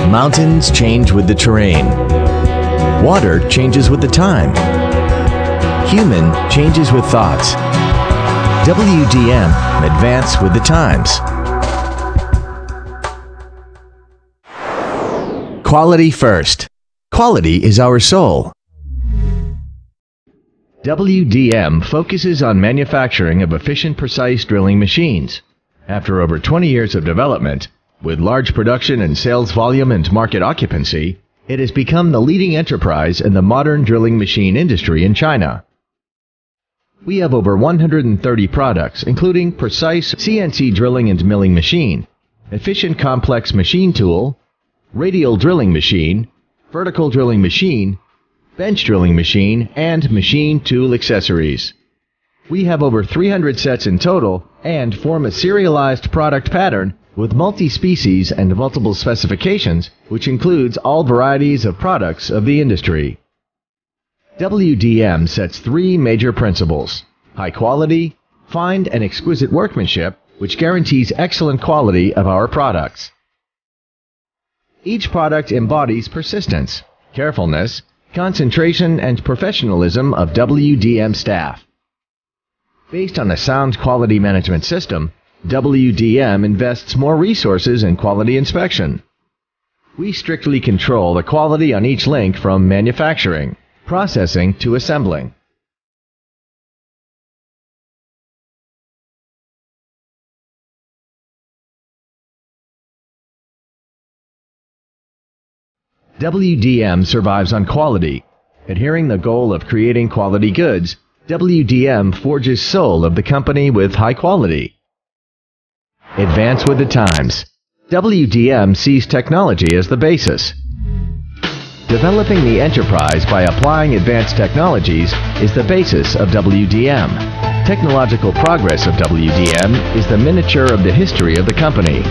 Mountains change with the terrain. Water changes with the time. Human changes with thoughts. WDM, advance with the times. Quality first. Quality is our soul. WDM focuses on manufacturing of efficient, precise drilling machines. After over 20 years of development, with large production and sales volume and market occupancy, it has become the leading enterprise in the modern drilling machine industry in China. We have over 130 products, including precise CNC drilling and milling machine, efficient complex machine tool, radial drilling machine, vertical drilling machine, bench drilling machine, and machine tool accessories. We have over 300 sets in total and form a serialized product pattern with multi-species and multiple specifications, which includes all varieties of products of the industry. WDM sets three major principles: high quality, fine and exquisite workmanship, which guarantees excellent quality of our products. Each product embodies persistence, carefulness, concentration, and professionalism of WDM staff. Based on a sound quality management system, WDM invests more resources in quality inspection. We strictly control the quality on each link from manufacturing, processing to assembling. WDM survives on quality. Adhering the goal of creating quality goods, WDM forges soul of the company with high quality. Advance with the times. WDM sees technology as the basis. Developing the enterprise by applying advanced technologies is the basis of WDM. Technological progress of WDM is the miniature of the history of the company.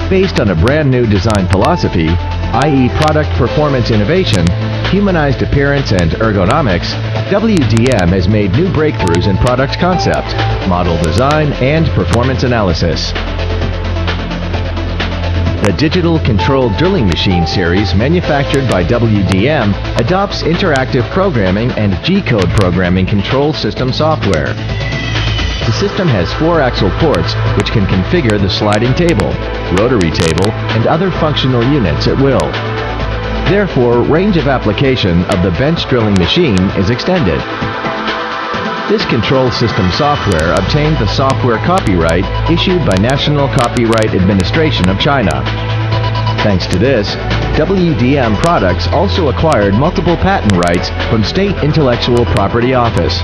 Based on a brand new design philosophy, i.e. product performance innovation, humanized appearance and ergonomics, WDM has made new breakthroughs in product concept, model design, and performance analysis. The digital controlled drilling machine series manufactured by WDM adopts interactive programming and G-code programming control system software. The system has 4-axle ports which can configure the sliding table, rotary table, and other functional units at will. Therefore, range of application of the bench drilling machine is extended. This control system software obtained the software copyright issued by National Copyright Administration of China. Thanks to this, WDM products also acquired multiple patent rights from State Intellectual Property Office.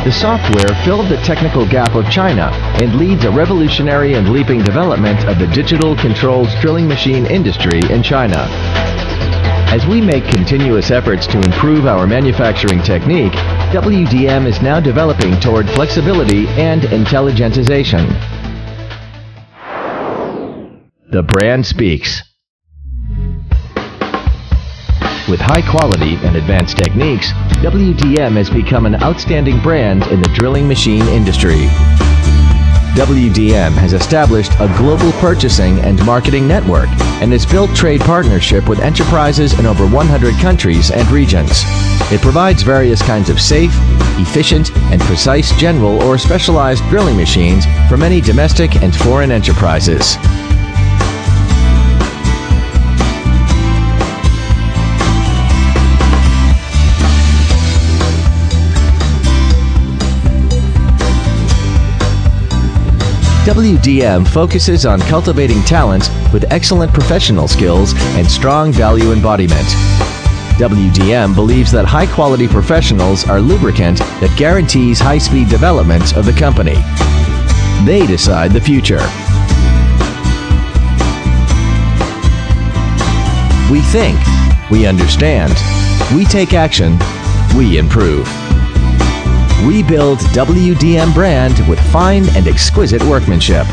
The software filled the technical gap of China and leads a revolutionary and leaping development of the digital controlled drilling machine industry in China. As we make continuous efforts to improve our manufacturing technique, WDM is now developing toward flexibility and intelligentization. The brand speaks. With high quality and advanced techniques, WDM has become an outstanding brand in the drilling machine industry. WDM has established a global purchasing and marketing network and has built trade partnership with enterprises in over 100 countries and regions. It provides various kinds of safe, efficient, and precise general or specialized drilling machines for many domestic and foreign enterprises. WDM focuses on cultivating talents with excellent professional skills and strong value embodiment. WDM believes that high-quality professionals are lubricant that guarantees high-speed development of the company. They decide the future. We think, we understand, we take action, we improve. We build WDM brand with fine and exquisite workmanship.